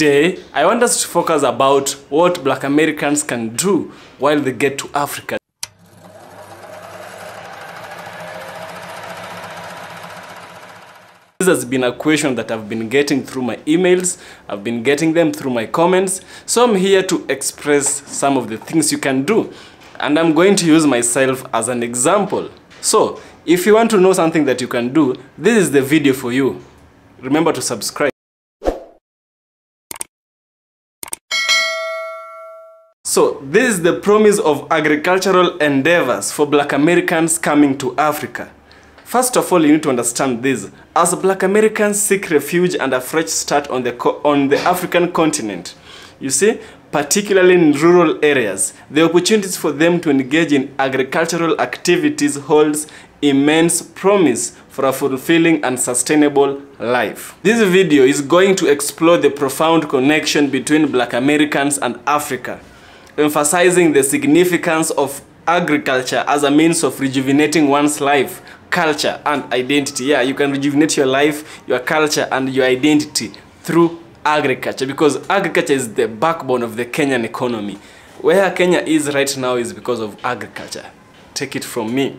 Today, I want us to focus about what Black Americans can do while they get to Africa. This has been a question that I've been getting through my emails, I've been getting them through my comments, so I'm here to express some of the things you can do. And I'm going to use myself as an example. So, if you want to know something that you can do, this is the video for you. Remember to subscribe. So, this is the promise of agricultural endeavors for Black Americans coming to Africa. First of all, you need to understand this. As Black Americans seek refuge and a fresh start on the African continent, you see, particularly in rural areas, the opportunities for them to engage in agricultural activities holds immense promise for a fulfilling and sustainable life. This video is going to explore the profound connection between Black Americans and Africa, emphasizing the significance of agriculture as a means of rejuvenating one's life, culture, and identity. Yeah, you can rejuvenate your life, your culture, and your identity through agriculture, because agriculture is the backbone of the Kenyan economy. Where Kenya is right now is because of agriculture. Take it from me.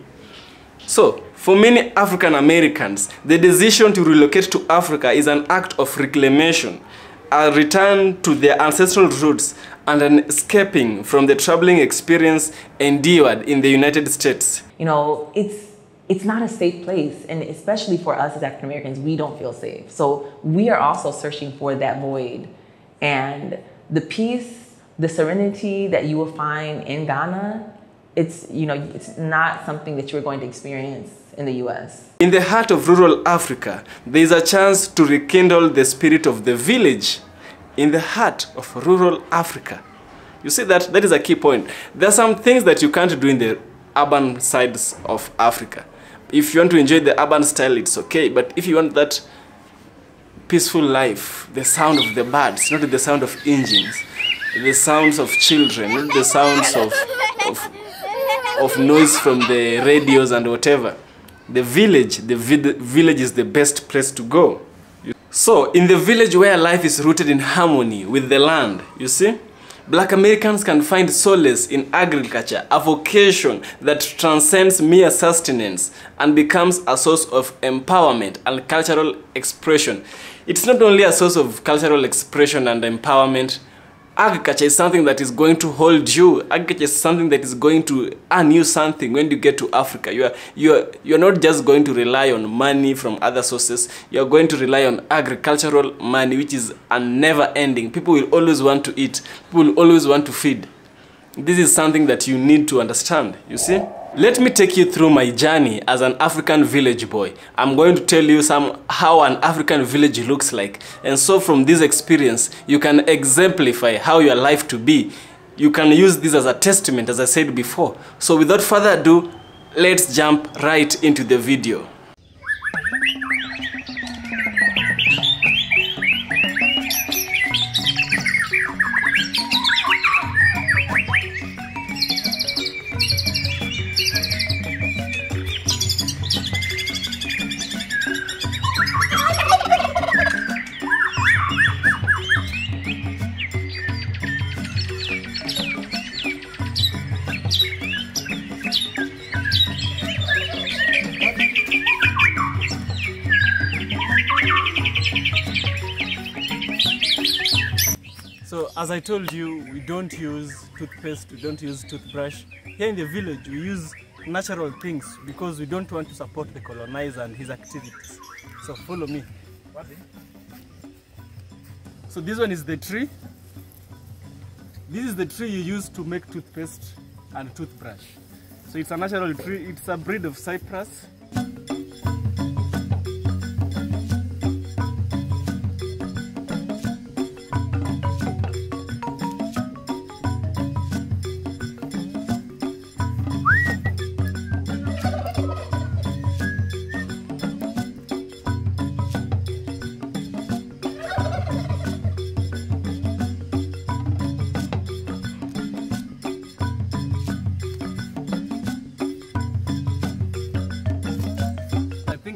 So, for many African Americans, the decision to relocate to Africa is an act of reclamation, a return to their ancestral roots, and an escaping from the troubling experience endured in the United States. You know, it's not a safe place, and especially for us as African Americans, we don't feel safe. So we are also searching for that void. And the peace, the serenity that you will find in Ghana, it's not something that you're going to experience in the US. In the heart of rural Africa, there is a chance to rekindle the spirit of the village in the heart of rural Africa. You see, that is a key point. There are some things that you can't do in the urban sides of Africa. If you want to enjoy the urban style, it's okay. But if you want that peaceful life, the sound of the birds, not the sound of engines, the sounds of children, not the sounds of noise from the radios and whatever, the village is the best place to go. So, in the village where life is rooted in harmony with the land, you see, Black Americans can find solace in agriculture, a vocation that transcends mere sustenance and becomes a source of empowerment and cultural expression. It's not only a source of cultural expression and empowerment. Agriculture is something that is going to hold you. Agriculture is something that is going to earn you something when you get to Africa. You're not just going to rely on money from other sources. You're going to rely on agricultural money, which is a never ending. People will always want to eat. People will always want to feed. This is something that you need to understand, you see? Let me take you through my journey as an African village boy. I'm going to tell you how an African village looks like. And so from this experience, you can exemplify how your life to be. You can use this as a testament, as I said before. So without further ado, let's jump right into the video. So, as I told you, we don't use toothpaste, we don't use toothbrush. Here in the village, we use natural things because we don't want to support the colonizer and his activities. So, follow me. So, this one is the tree. This is the tree you use to make toothpaste and toothbrush. So, it's a natural tree. It's a breed of cypress.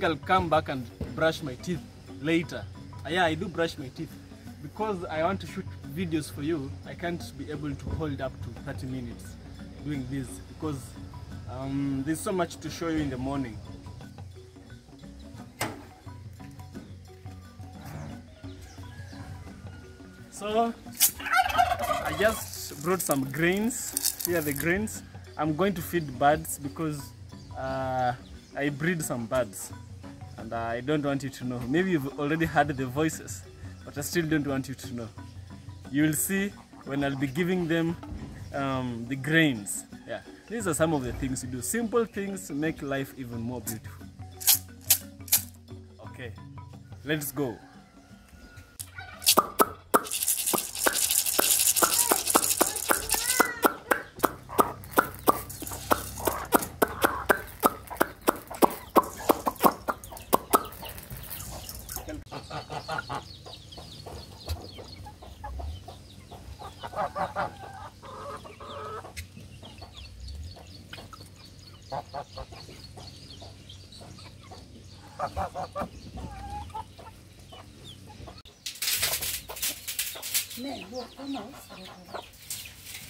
I'll come back and brush my teeth later. Yeah, I do brush my teeth. because I want to shoot videos for you, I can't be able to hold up to 30 minutes doing this because there's so much to show you in the morning. So I just brought some grains. Here are the grains. I'm going to feed birds because I breed some birds and I don't want you to know. Maybe you've already heard the voices, but I still don't want you to know. You will see when I'll be giving them the grains. Yeah, these are some of the things you do. Simple things make life even more beautiful. Okay, let's go.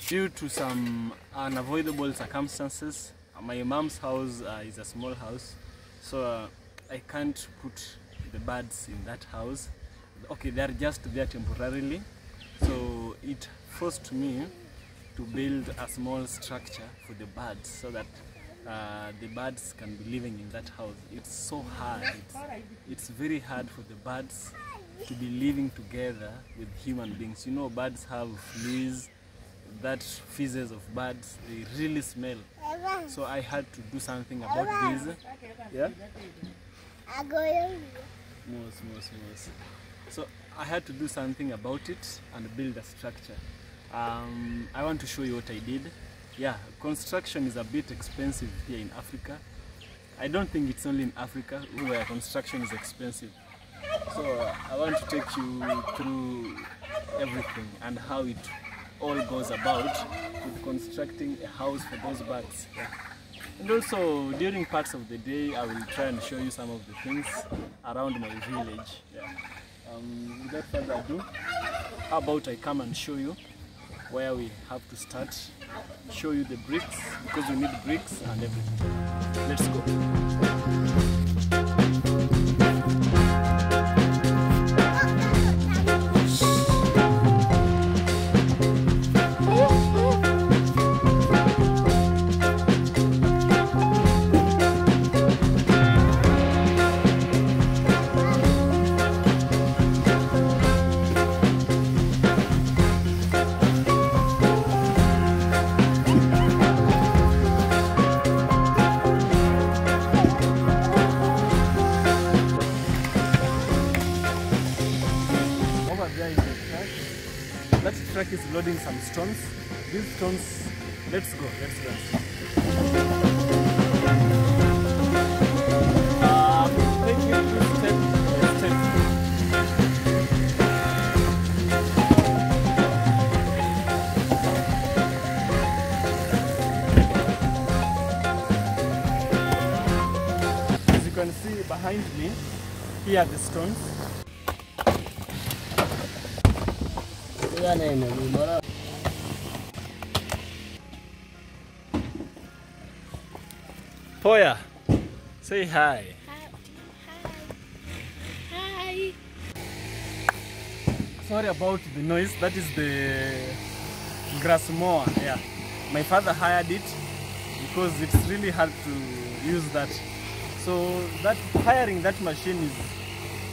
Due to some unavoidable circumstances, my mom's house is a small house, so I can't put the birds in that house. Okay, they're just there temporarily, so it forced me to build a small structure for the birds so that the birds can be living in that house. It's so hard. It's very hard for the birds to be living together with human beings. You know, birds have fleas, that feces of birds, they really smell. So I had to do something about this. Yeah? So I had to do something about it and build a structure. I want to show you what I did. Yeah, construction is a bit expensive here in Africa. I don't think it's only in Africa where construction is expensive. So I want to take you through everything and how it all goes about with constructing a house for those birds. Yeah. And also during parts of the day I will try and show you some of the things around my village. Yeah. Without further ado, how about I come and show you where we have to start, show you the bricks because we need bricks and everything. Let's go. That truck is loading some stones. These stones, let's go. Take it step by step. As you can see behind me, here are the stones. Poya, say hi. Hi. Sorry about the noise, that is the grass mower. Yeah, my father hired it because it's really hard to use that. So hiring that machine is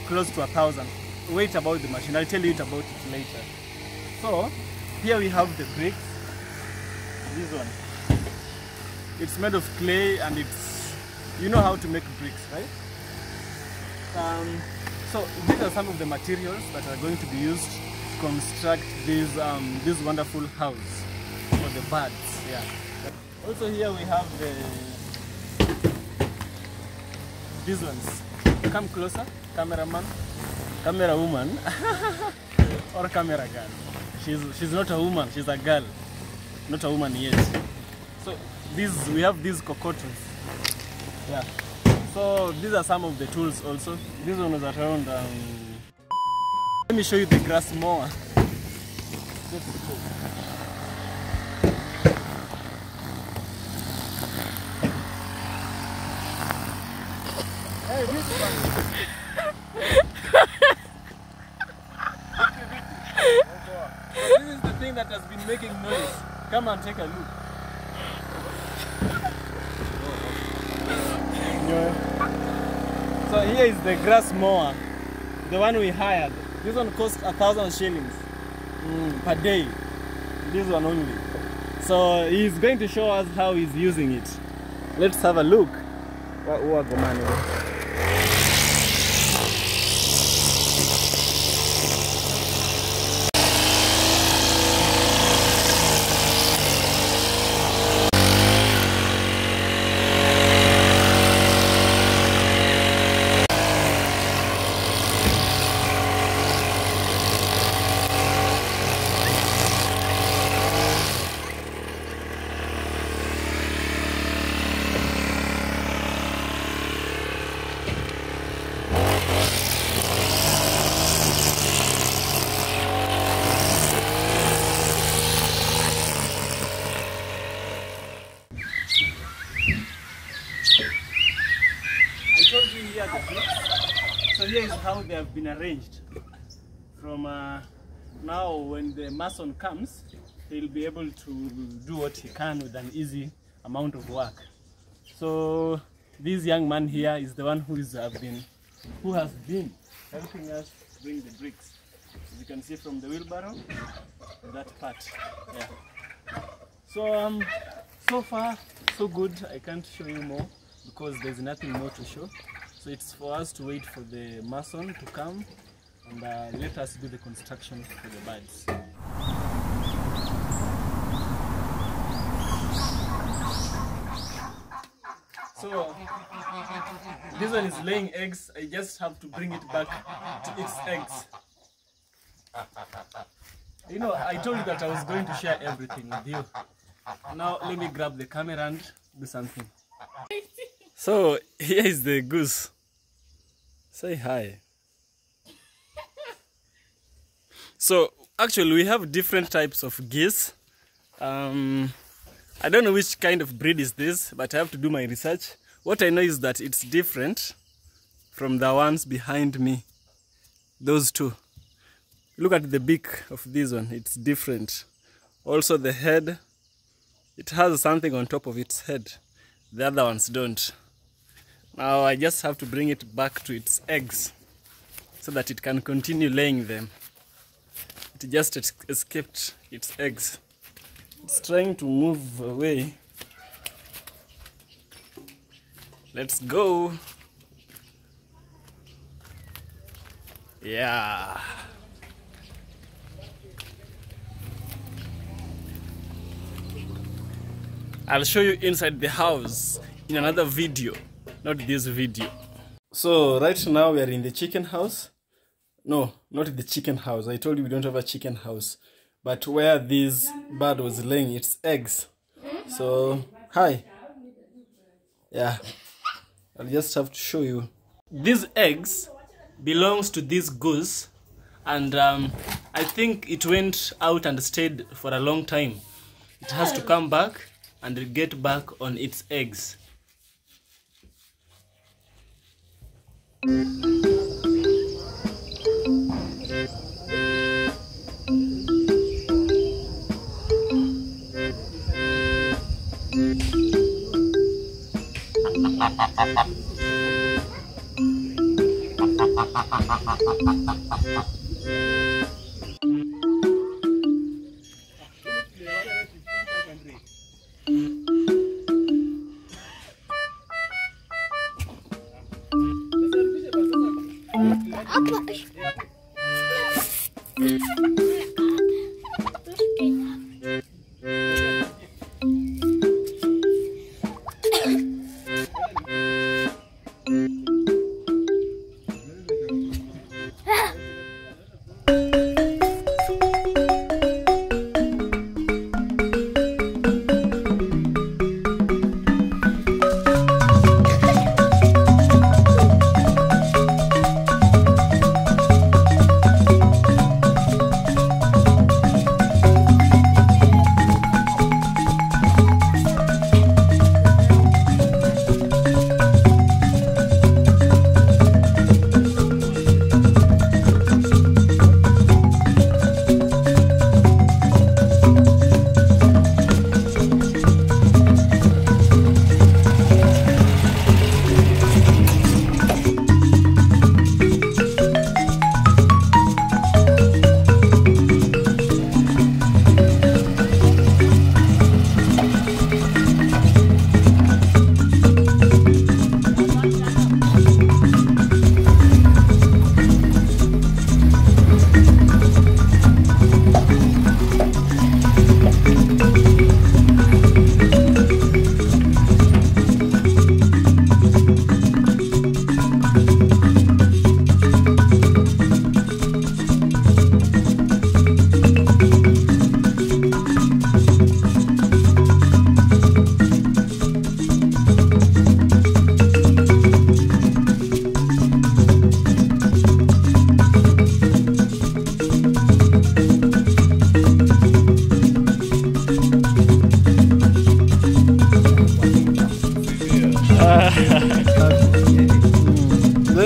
close to 1,000. Wait about the machine, I'll tell you about it later. So here we have the bricks. This one, it's made of clay and you know how to make bricks, right? So these are some of the materials that are going to be used to construct this wonderful house for the birds. Yeah. Also here we have these ones. Come closer, cameraman, camera woman, or camera girl. She's not a woman, she's a girl, not a woman yet. So we have these cocotuns. Yeah. So these are some of the tools also. This one was around Let me show you the grass mower. Hey, this one. This is the thing that has been making noise. Come and take a look. So here is the grass mower, the one we hired. This one cost 1,000 shillings per day. This one only. So he's going to show us how he's using it. Let's have a look. So here is how they have been arranged. From now, when the mason comes, he'll be able to do what he can with an easy amount of work. So this young man here is the one who has been helping us bring the bricks. As you can see from the wheelbarrow, that part. Yeah. So so far so good. I can't show you more because there's nothing more to show. So it's for us to wait for the mason to come and let us do the construction for the birds. So this one is laying eggs. I just have to bring it back to its eggs. You know, I told you that I was going to share everything with you. Now let me grab the camera and do something. So here is the goose. Say hi. So actually we have different types of geese. I don't know which kind of breed is this, but I have to do my research. What I know is that it's different from the ones behind me. Those two. Look at the beak of this one, it's different. Also the head, it has something on top of its head. The other ones don't. Now I just have to bring it back to its eggs so that it can continue laying them. It just escaped its eggs. It's trying to move away. Let's go. Yeah. I'll show you inside the house in another video, not this video. So right now we are in the chicken house. No, not the chicken house. I told you we don't have a chicken house. But where this bird was laying its eggs. So, hi. Yeah, I'll just have to show you. These eggs belongs to this goose. And I think it went out and stayed for a long time. It has to come back and get back on its eggs.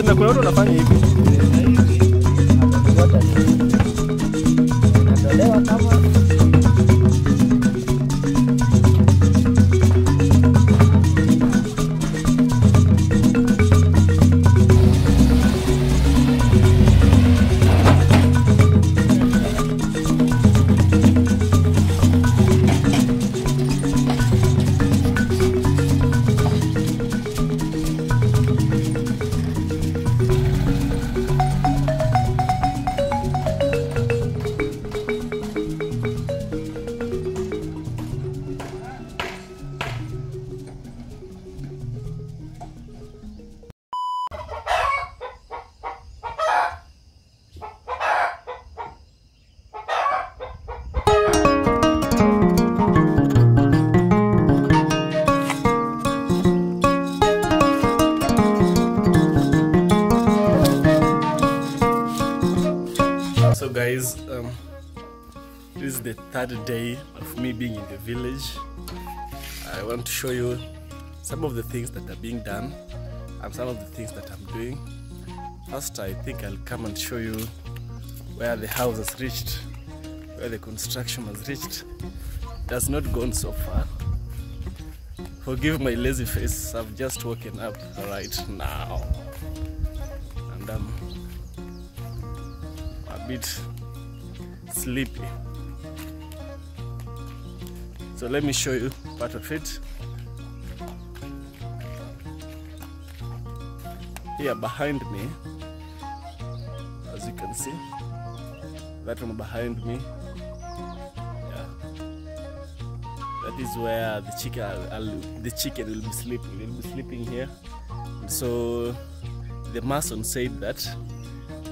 Na kuna watu wanafanya hivi. Inatolewa kama So guys, this is the third day of me being in the village. I want to show you some of the things that are being done and some of the things that I'm doing. First, I think I'll come and show you where the house has reached, where the construction has reached. It has not gone so far. Forgive my lazy face, I've just woken up right now. And I'm a bit sleepy. So let me show you part of it. Here behind me, as you can see, that one behind me, yeah, that is where the chicken will be sleeping. They'll be sleeping here. And so the mason said that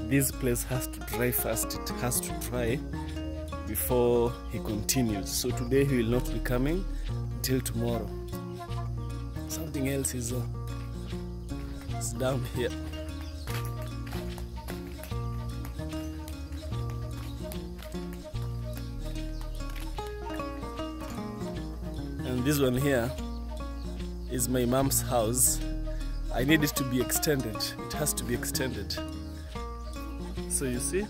this place has to dry first. It has to dry before he continues. So today he will not be coming till tomorrow. Something else is down here. And this one here is my mom's house. I need it to be extended. It has to be extended. So you see,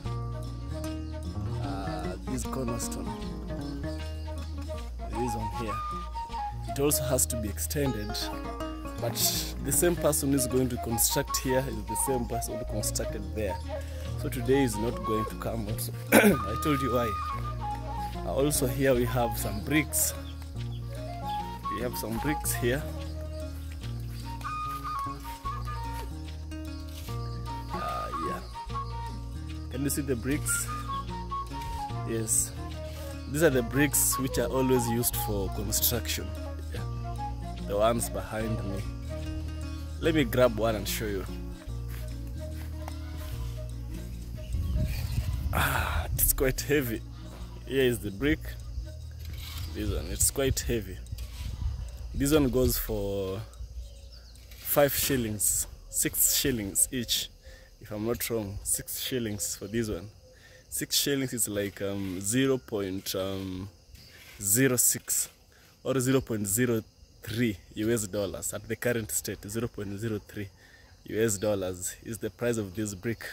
this cornerstone, this one here, it also has to be extended, but the same person who is going to construct here is the same person who constructed there. So today is not going to come also. I told you why. Also here we have some bricks. We have some bricks here. Can you see the bricks? Yes. These are the bricks which are always used for construction. Yeah. The ones behind me. Let me grab one and show you. It's quite heavy. Here is the brick. This one, it's quite heavy. This one goes for 5 shillings, 6 shillings each. If I'm not wrong, 6 shillings for this one. 6 shillings is like 0.06 or 0.03 US dollars at the current state. 0.03 US dollars is the price of this brick.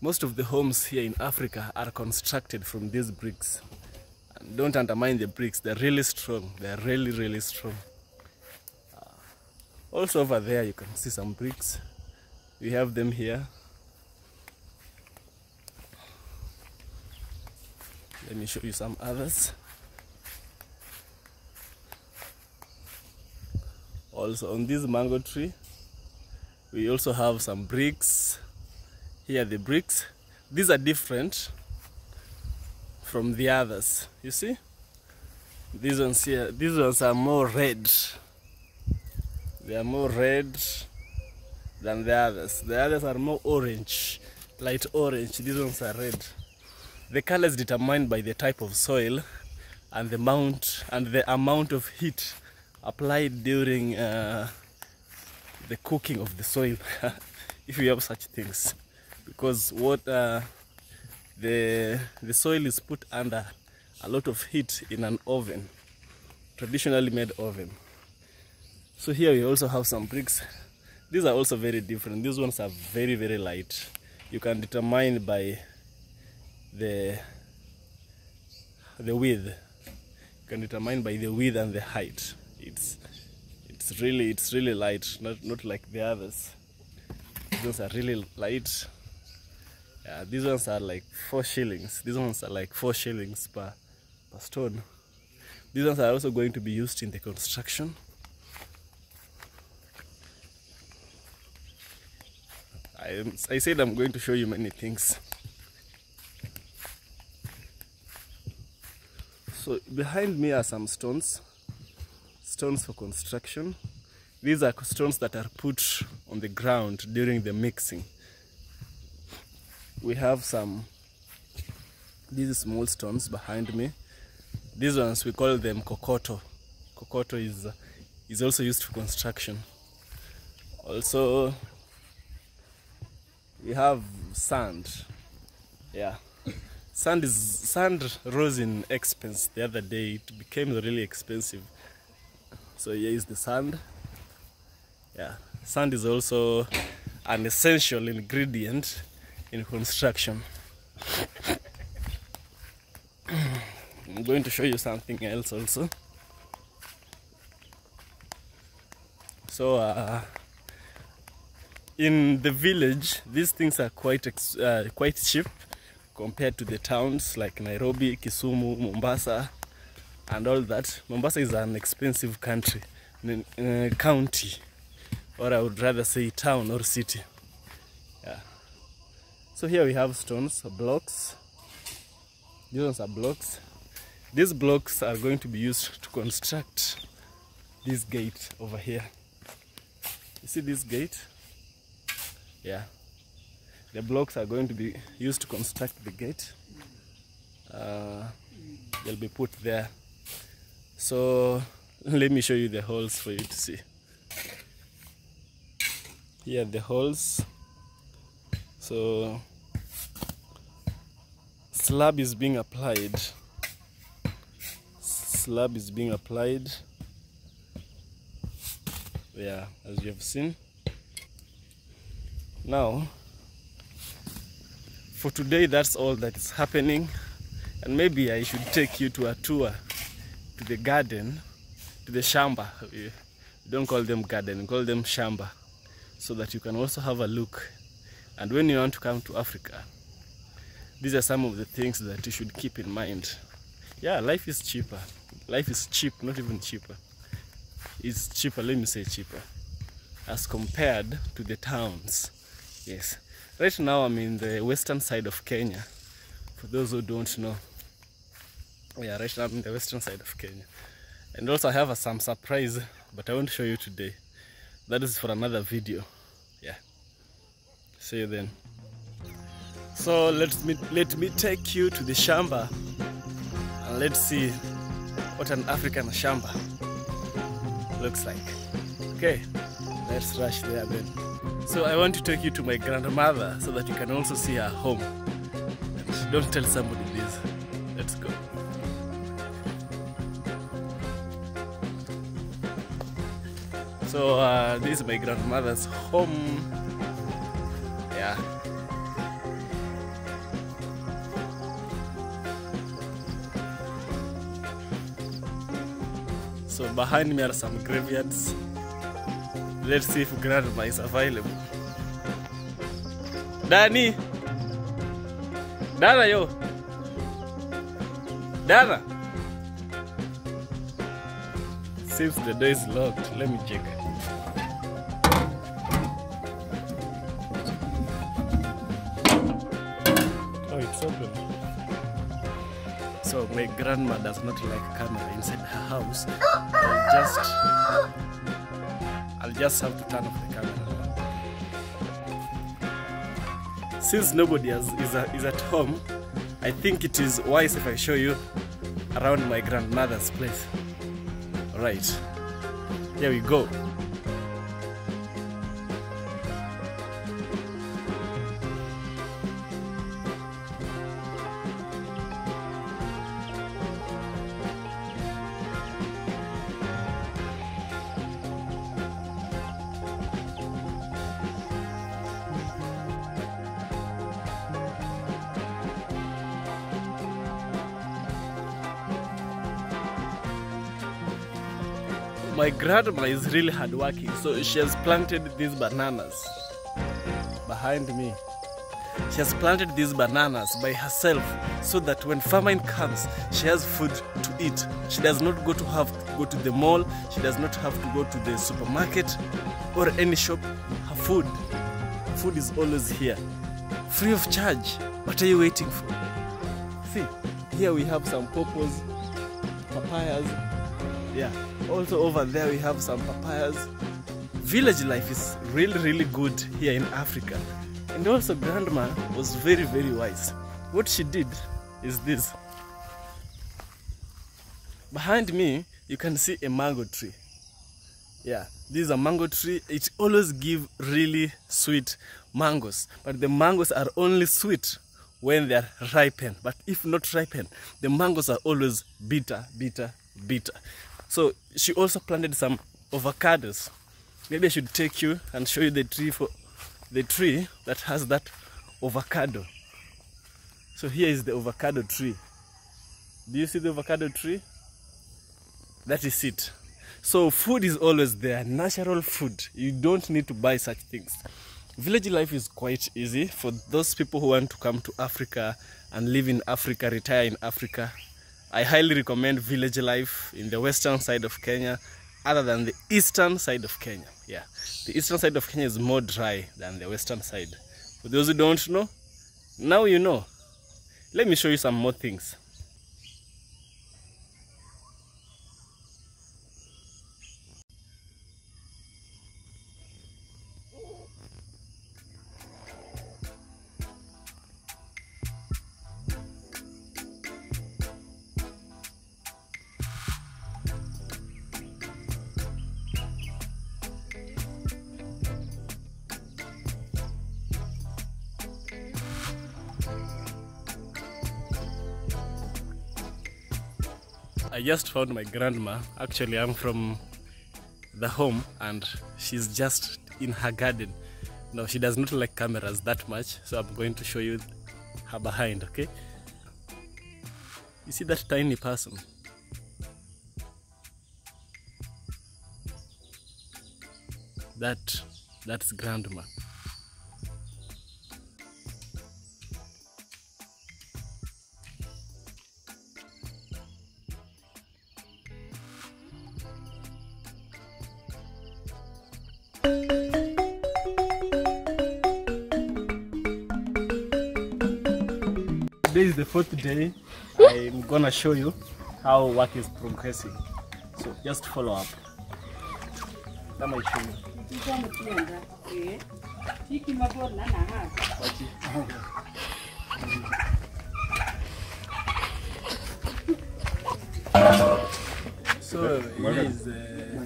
Most of the homes here in Africa are constructed from these bricks. And don't undermine the bricks, they're really strong. They're really, really strong. Also over there you can see some bricks. We have them here. Let me show you some others. Also on this mango tree, we also have some bricks. Here are the bricks. These are different from the others. You see? These ones here, these ones are more red. They are more red than the others. The others are more orange, light orange. These ones are red. The color is determined by the type of soil and the amount of heat applied during the cooking of the soil, if you have such things. Because what the soil is put under a lot of heat in an oven, traditionally made oven. So here we also have some bricks. These are also very different. These ones are very, very light. You can determine by the width. You can determine by the width and the height. It's really light, not like the others. These ones are really light. Yeah, these ones are like 4 shillings. These ones are like 4 shillings per stone. These ones are also going to be used in the construction. I said I'm going to show you many things. So behind me are some stones for construction. These are stones that are put on the ground during the mixing. We have these small stones behind me. These ones, we call them kokoto. Kokoto is also used for construction. Also, we have sand. Yeah, sand rose in expense the other day. It became really expensive. So here is the sand. Yeah, sand is also an essential ingredient in construction. I'm going to show you something else also. So in the village, these things are quite cheap compared to the towns like Nairobi, Kisumu, Mombasa, and all that. Mombasa is an expensive county, or I would rather say town or city. Yeah. So here we have stones, blocks. These ones are blocks. These blocks are going to be used to construct this gate over here. You see this gate? Yeah. The blocks are going to be used to construct the gate. They'll be put there. So let me show you the holes for you to see. Here are the holes. So slab is being applied. Slab is being applied. Yeah, as you have seen. Now, for today, that's all that is happening. And maybe I should take you to a tour to the garden, to the shamba. We don't call them garden, we call them shamba, so that you can also have a look. And when you want to come to Africa, these are some of the things that you should keep in mind. Yeah, life is cheaper. Life is cheap, not even cheaper. It's cheaper, let me say cheaper, as compared to the towns. Yes. Right now I'm in the western side of Kenya. For those who don't know. Yeah, right now I'm in the western side of Kenya. And also I have some surprise, but I won't show you today. That is for another video. Yeah. See you then. So let me take you to the shamba and let's see what an African shamba looks like. Okay, let's rush there then. So I want to take you to my grandmother so that you can also see her home. And don't tell somebody this. Let's go. So this is my grandmother's home. Yeah. So behind me are some graveyards. Let's see if grandma is available. Dani! Dana yo! Dana! Since the door is locked, let me check. Oh, it's open. So my grandma does not like camera inside her house. I'll just have to turn off the camera. Since nobody is at home, I think it is wise if I show you around my grandmother's place. Alright, here we go. My grandma is really hardworking, so she has planted these bananas behind me. She has planted these bananas by herself so that when famine comes, she has food to eat. She does not go to the mall, she does not have to go to the supermarket or any shop. Her food is always here, free of charge. What are you waiting for? See, here we have some pawpaws, papayas. Yeah, also over there we have some papayas. Village life is really good here in Africa. And also grandma was very wise. What she did is this. Behind me you can see a mango tree. Yeah, this is a mango tree. It always gives really sweet mangoes, but the mangoes are only sweet when they are ripened. But if not ripened, the mangoes are always bitter. So she also planted some avocados. Maybe I should take you and show you the tree that has that avocado. So here is the avocado tree. Do you see the avocado tree? That is it. So food is always there, natural food. You don't need to buy such things. Village life is quite easy for those people who want to come to Africa and live in Africa, retire in Africa. I highly recommend village life in the western side of Kenya, other than the eastern side of Kenya. Yeah, the eastern side of Kenya is more dry than the western side. For those who don't know, now you know. Let me show you some more things. I just found my grandma. Actually, I'm from the home and she's just in her garden. Now, she does not like cameras that much, so I'm going to show you her behind, okay? You see that tiny person? That's grandma. Today is the 4th day. I'm gonna show you how work is progressing. So just follow up. Let me show you. So here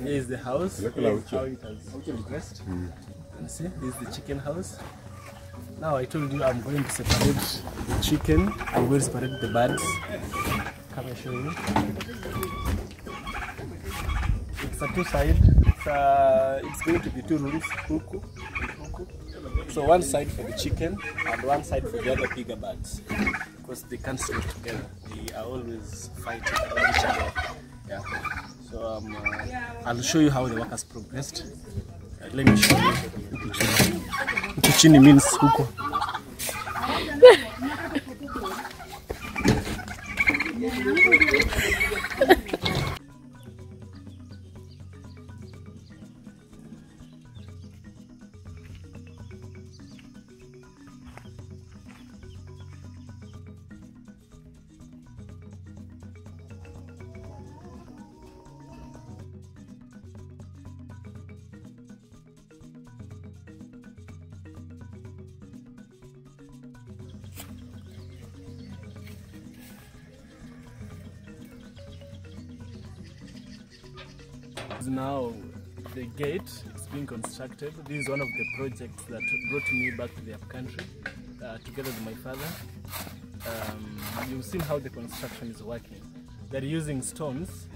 is the house. Here is how it has progressed. You see, this is the chicken house. Now I told you I'm going to separate the chicken. I'm going to separate the birds. Come and show you. It's a two-side. It's going to be 2 rooms, huku and huku. So one side for the chicken and one side for the other bigger birds, because they can't stay together. They are always fighting each other. Yeah. So I'll show you how the work has progressed. Let me show you. Chini means huko. Now the gate is being constructed. This is one of the projects that brought me back to the upcountry together with my father. You've seen how the construction is working. They're using stones.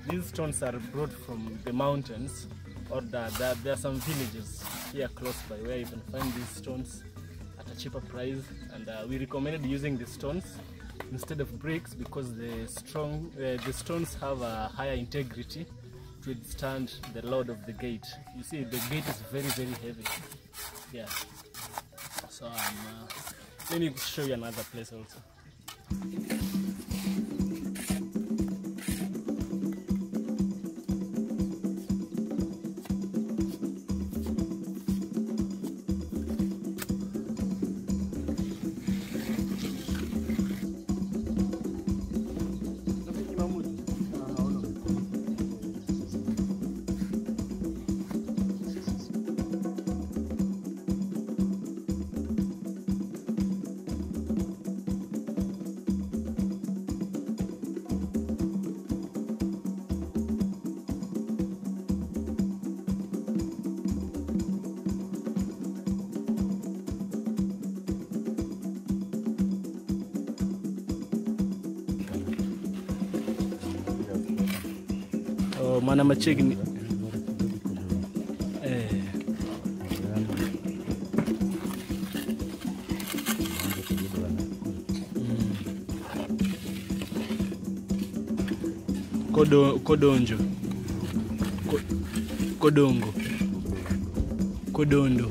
These stones are brought from the mountains, or there are some villages here close by where you can find these stones at a cheaper price, and we recommended using the stones instead of bricks because the stones have a higher integrity to withstand the load of the gate. You see, the gate is very, very heavy. Yeah. So let me show you another place also. Mana machegni kodonjo kodongo kodondo.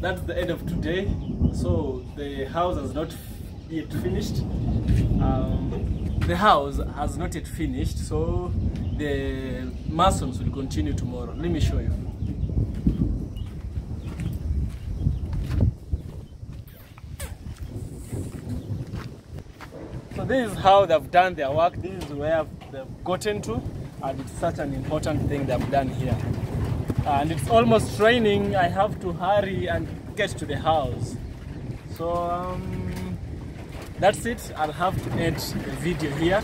That's the end of today. So the house has not yet finished. The house has not yet finished, so the masons will continue tomorrow. Let me show you. So this is how they've done their work. This is where they've gotten to, and it's such an important thing they've done here. And it's almost raining. I have to hurry and get to the house. So that's it. I'll have to end the video here.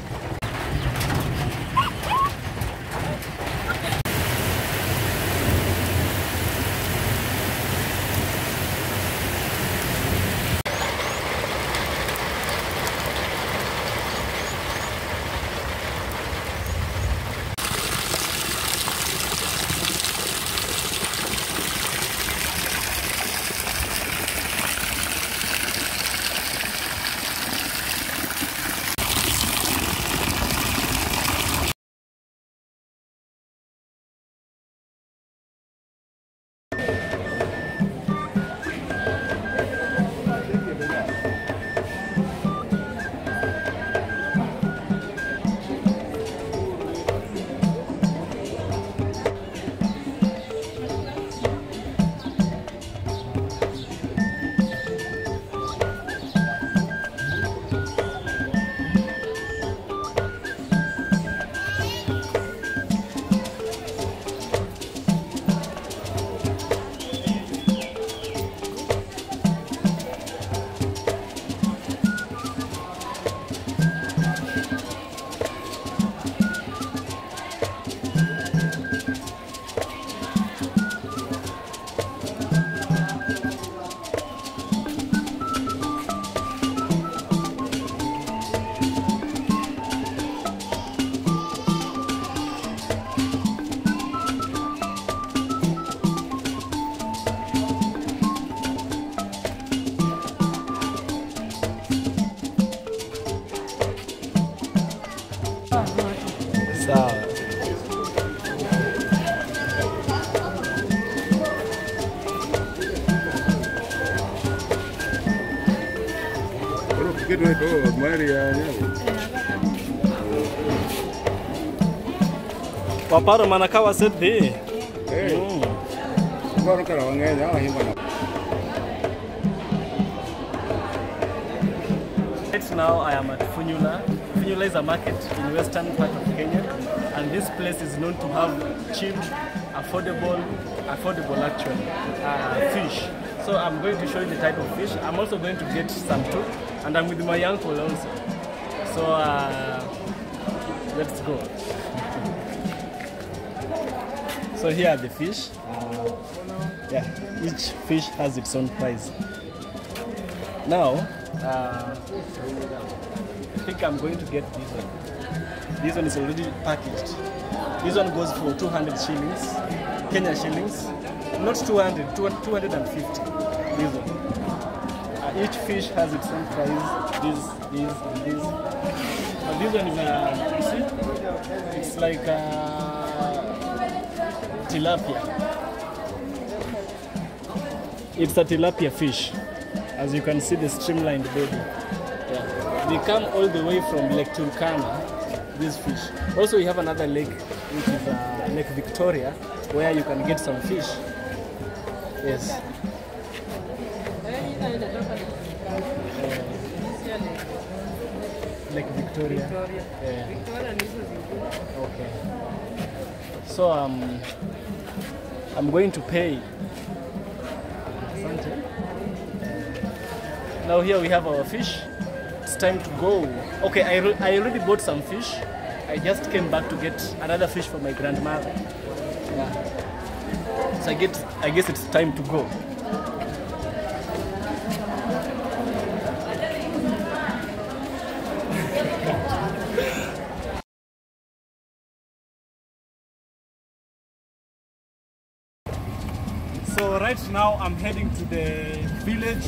Paparo manakawa said the. Right now I am at Funyula. Funyula is a market in western part of Kenya, and this place is known to have cheap, affordable actually, fish. So I'm going to show you the type of fish. I'm also going to get some too, and I'm with my uncle also. So let's go. So here are the fish. Yeah, each fish has its own price. Now, I think I'm going to get this one. This one is already packaged. This one goes for 200 shillings, Kenya shillings. Not 200, 250. This one. Each fish has its own price. This, and this. But this one is you see? It's like tilapia. It's a tilapia fish. As you can see, the streamlined body. Yeah. They come all the way from Lake Turkana, this fish. Also, we have another lake, which is Lake Victoria, where you can get some fish. Yes. Lake Victoria. Yeah. Okay. So I'm going to pay. Now here we have our fish. It's time to go. Okay, I already bought some fish. I just came back to get another fish for my grandmother. Yeah. So I guess it's time to go. So right now I'm heading to the village.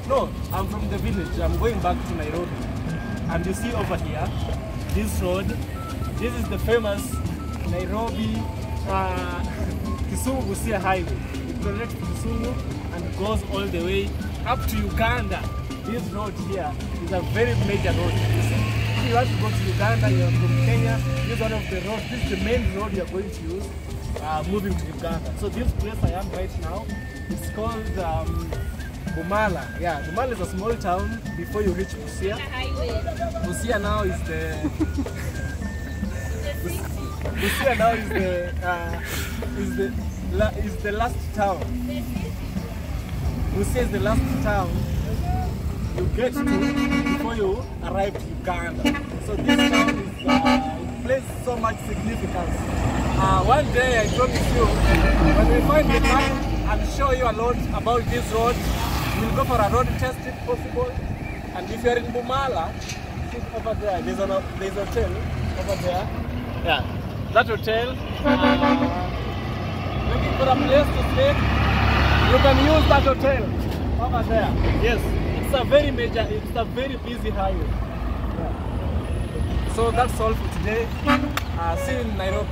No, I'm from the village. I'm going back to Nairobi. And you see over here, this road, this is the famous Nairobi Kisumu Busia highway. It connects Kisumu and goes all the way up to Uganda. This road here is a very major road. You see, if you want to go to Uganda, you are from Kenya, this is one of the roads. This is the main road you are going to use moving to Uganda. So this place I am right now, it's called Bumala. Yeah, Bumala is a small town before you reach Busia. Busia now is the Busia now is the last town. Busia is the last town you get to before you arrive to Uganda. So this town is it plays so much significance. One day I promise you, when we find the time, I'll show you a lot about this road. We'll go for a road test if possible. And if you're in Bumala, see over there, there's a hotel over there. Yeah, that hotel. Looking for a place to stay, you can use that hotel over there. Yes, it's a very major, it's a very busy highway. Yeah. So that's all for today. See you in Nairobi.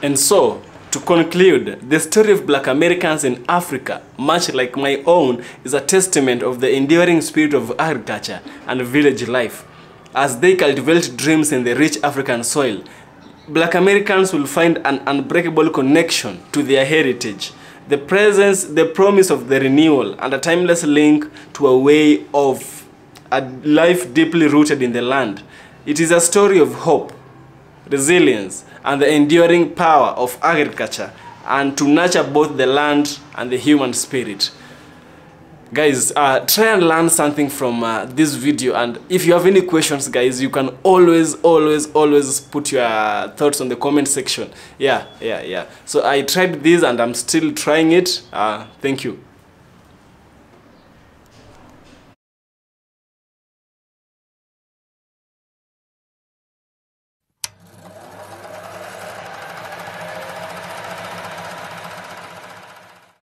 And so, to conclude, the story of Black Americans in Africa, much like my own, is a testament of the enduring spirit of agriculture and village life. As they cultivate dreams in the rich African soil, Black Americans will find an unbreakable connection to their heritage, the promise of the renewal, and a timeless link to a way of a life deeply rooted in the land. It is a story of hope, resilience, and the enduring power of agriculture, and to nurture both the land and the human spirit. Guys, try and learn something from this video, and if you have any questions, guys, you can always put your thoughts on the comment section. Yeah. So I tried this and I'm still trying it. Thank you.